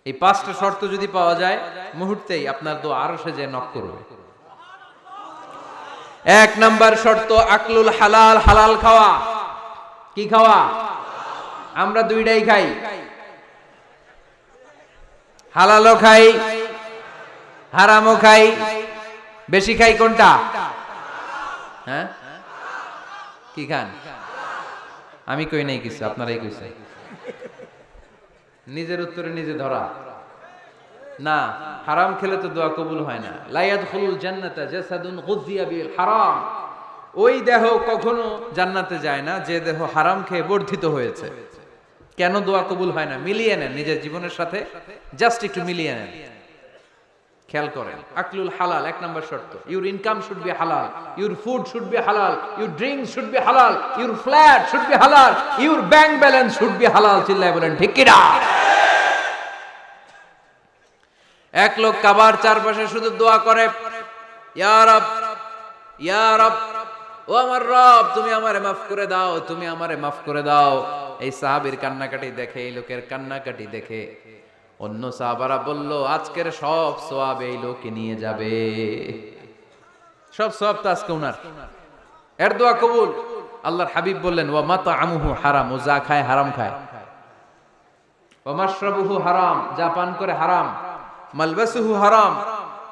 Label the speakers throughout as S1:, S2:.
S1: এই পাঁচটা শর্ত যদি পাওয়া যায় মুহূর্তেই আপনার দোয়া আরশে যে নক করবে। এক নাম্বার শর্ত আকলুল হালাল, হালাল খাওয়া। কি খাওয়া? আমরা দুইটাই খাই, হালালও খাই হারামও খাই। বেশি খাই কোনটা? হ্যাঁ, কি খান? আমি কই নাই কিছু, আপনারাই কইছে। নিজের উত্তরে নিজে ধরা না। হারাম খেলে তো দোয়া কবুল হয় না। লা ইয়াদখুলুল জান্নাতা জাসাদুন গুযিয়া বিল হারাম। ওই দেহ কখনো জান্নাতে যায় না যে দেহ হারাম খেয়ে বর্ধিত হয়েছে। কেন দোয়া কবুল হয় না? মিলিয়ে নেন নিজের জীবনের সাথে, জাস্ট একটু মিলিয়ে নেন, খেয়াল করেন। আকলুল হালাল এক নাম্বার শর্ত। ইউর ইনকাম শুড বি হালাল, ইউর ফুড শুড বি হালাল, ইউর ড্রিঙ্কস শুড বি হালাল, ইউর ফ্ল্যাট শুড বি হালাল, your bank balance should be হালাল। চিল্লায় বলেন ঠিক কি না? এক লোক কাবার চারপাশে শুধু দোয়া করে, ইয়া রব, ইয়া রব, ও আমার রব, তুমি আমারে মাফ করে দাও, তুমি আমারে মাফ করে দাও। এই সাহাবীর কান্নাকাটি দেখে, এই লোকের কান্নাকাটি দেখে অন্য সাহাবারা বলল, আজকের সব সওয়াব এই লোকে নিয়ে যাবে। সব সওয়াব তো আজকে উনার। এর দোয়া কবুল। আল্লাহর হাবিব বললেন, ওয়া মাতআমুহু হারাম, ও যা খায় হারাম খায়। ওয়া মাশরাবুহু হারাম, যা পান করে হারাম। মালবাসুহু হারাম,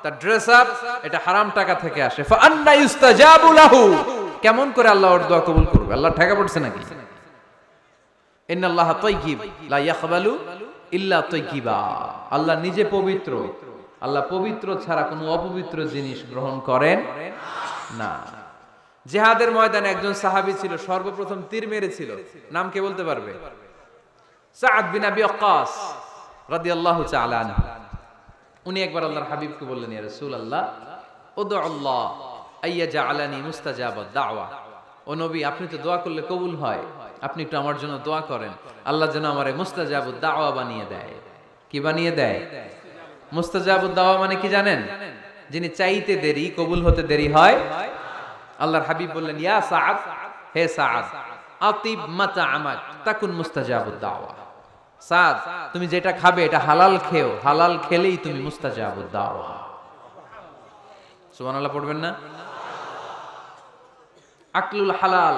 S1: তার ড্রেস আপ এটা হারাম টাকা থেকে আসে। ফা আন্না ইউস্তাজাবু লাহু, কেমন করে আল্লাহ ওর দোয়া কবুল করবে? আল্লাহ ঠেকা পড়ছে নাকি? ইন্নাল্লাহা তাইয়্যিব লা ইয়াকবালু ইল্লা তাইয়্যিবা। আল্লাহ নিজে পবিত্র, আল্লাহ পবিত্র ছাড়া কোনো অপবিত্র জিনিস গ্রহণ করেন না। জিহাদের ময়দানে একজন সাহাবী ছিল, সর্বপ্রথম তীর মেরেছিল। নাম কে বলতে পারবে? সাআদ বিন আবি ওয়াক্কাস রাদিয়াল্লাহু তাআলা আনহু। উনি একবার আল্লাহর হাবিবকে বললেন, ইয়া রাসূলুল্লাহ, উদু আল্লাহ আইয়াজআলানি মুস্তাজাবাদ দাওয়া। ও নবী, আপনি তো দোয়া করলে কবুল হয়, আপনি একটু আমার জন্য দোয়া করেন, আল্লাহ যেন আমারে মুস্তাজাবুদ দাওয়া বানিয়ে দেয়। কি বানিয়ে দেয়? মুস্তাজাবুদ দাওয়া মানে কি জানেন? যিনি চাইতে দেরি, কবুল হতে দেরি হয়। আল্লাহর হাবিব বললেন, ইয়া সাআদ, হে সাআদ, আতিব মাতআমাক তাকুন মুস্তাজাবুদ দাওয়া। সাদ, তুমি যেটা খাবে এটা হালাল খেও, হালাল খেলেই তুমি মুস্তাজাবুদ দাওয়া। সুবহানাল্লাহ পড়বেন না? আকলুল হালাল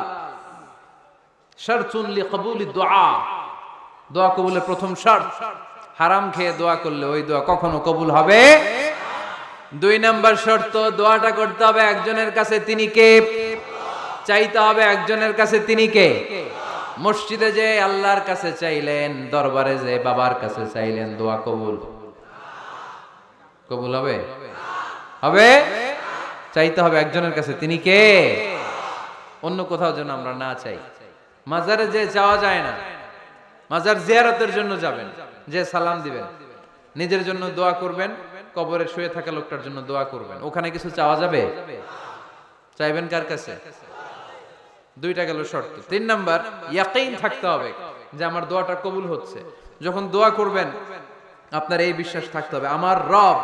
S1: শারতুন লিকবুলি দুআ, দোয়া কবুলের প্রথম শর্ত। হারাম খেয়ে দোয়া করলে ওই দোয়া কখনো কবুল হবে। দুই নাম্বার শর্ত, দোয়াটা করতে হবে একজনের কাছে, তিনি কে? চাইতে হবে একজনের কাছে, তিনি কে? মসজিদে যে আল্লাহর কাছে চাইলেন, দরবারে যে বাবার কাছে চাইলেন, দোয়া কবুল কবুল হবে? হবে? চাইতে হবে একজনের কাছে, তিনি কে? অন্য কোথাও যেন আমরা না চাই। মাজারে যে যাওয়া যায় না, মাজার জিয়ারতের জন্য যাবেন, যে সালাম দিবেন, নিজের জন্য দোয়া করবেন, কবরে শুয়ে থাকা লোকটার জন্য দোয়া করবেন। ওখানে কিছু চাওয়া যাবে? চাইবেন কার কাছে? দুইটা গেল শর্ত। তিন নাম্বার, ইয়াকিন থাকতে হবে যে আমার দোয়াটা কবুল হচ্ছে। যখন দোয়া করবেন আপনার এই বিশ্বাস থাকতে হবে, আমার রব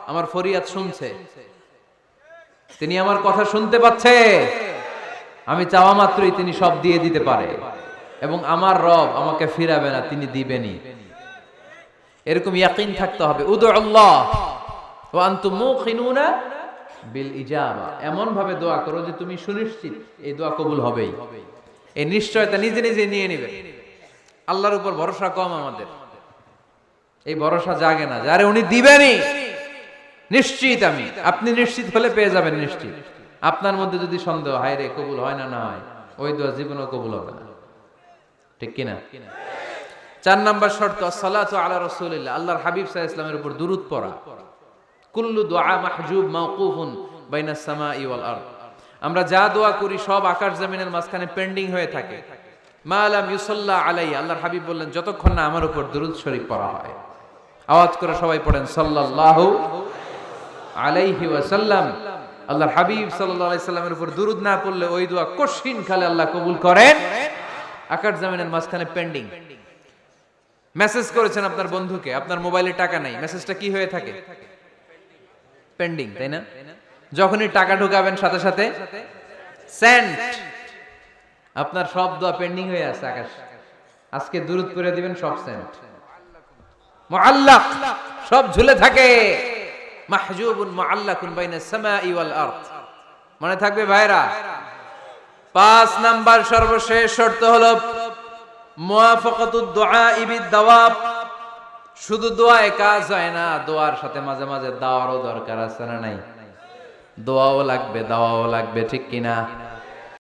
S1: আমার ফরিয়াদ শুনছে, তিনি আমার কথা শুনতে পাচ্ছে, আমি চাওয়া মাত্রই তিনি সব দিয়ে দিতে পারে, এবং আমার রব আমাকে ফিরাবে না, তিনি দিবেনই। এরকম ইয়াকিন থাকতে হবে। উদু আল্লাহ ওয়া আনতুম মুকিনুনা বিল ইজাবা, এমন ভাবে দোয়া করো যে তুমি সুনিশ্চিত এই দোয়া কবুল হবেই। এই নিশ্চয়তা নিজে নিজে নিয়ে নেবে। আল্লাহর উপর ভরসা কম আমাদের, এই ভরসা জাগে না যারে উনি দিবেনই, নিশ্চিত আমি। আপনি নিশ্চিত হলে পেয়ে যাবেন নিশ্চিত। আপনার মধ্যে যদি সন্দেহ, হায় রে কবুল হয় না, না হয়, ওই দোয়া জীবনেও কবুল হবে না। ঠিক কিনা? চার নাম্বার শর্ত, আসসালাতু আলা রাসূলিল্লাহ, আল্লাহর হাবিব সাল্লাল্লাহু আলাইহি ওয়াসাল্লামের উপর দুরূদ পড়া। কুল্লু দুআ মাহজুব মাওকুফুন বাইনাস সামাই ওয়াল আরদ, আমরা যা দোয়া করি সব আকাশ জমিনের মাঝখানে পেন্ডিং হয়ে থাকে। মা লাম ইউসাল্লা আলাইহি, আল্লাহর হাবিব বললেন যতক্ষণ না আমার উপর দুরূদ শরীফ পড়া হয়। আওয়াজ করে সবাই পড়েন সাল্লাল্লাহু আলাইহি ওয়াসাল্লাম। আল্লাহর হাবিব সাল্লাল্লাহু আলাইহি সাল্লামের উপর দুরূদ না পড়লে ওই দোয়া কঠিন খালে আল্লাহ কবুল করেন। আকাশ জমিনের মাঝখানে পেন্ডিং। মেসেজ করেছেন আপনার বন্ধুকে, আপনার মোবাইলে টাকা নাই, মেসেজটা কি হয়ে থাকে? পেন্ডিং, তাই না? যখনই টাকা ঢুকাবেন সাথে সাথে সেন্ড, আপনার সব দোয়া পেন্ডিং হয়ে আছে আকাশ। আজকে দুরূদ পড়ে দিবেন, সব সেন্ড। মুআল্লাক, সব ঝুলে থাকে। মাহজুবুন মুআল্লাকুন বাইনাস সামাই ওয়াল আরদ। মনে থাকবে ভাইরা? 5 নাম্বার সর্বশেষ শর্ত হলো মুওয়াফাকাতুদ দুআই বিদ-দাওয়াব। শুধু দোয়ায় কাজ হয় না, দোয়ার সাথে মাঝে মাঝে দাওয়ারও দরকার আছে না নাই? দোয়াও লাগবে, দাওয়াও লাগবে, ঠিক কিনা?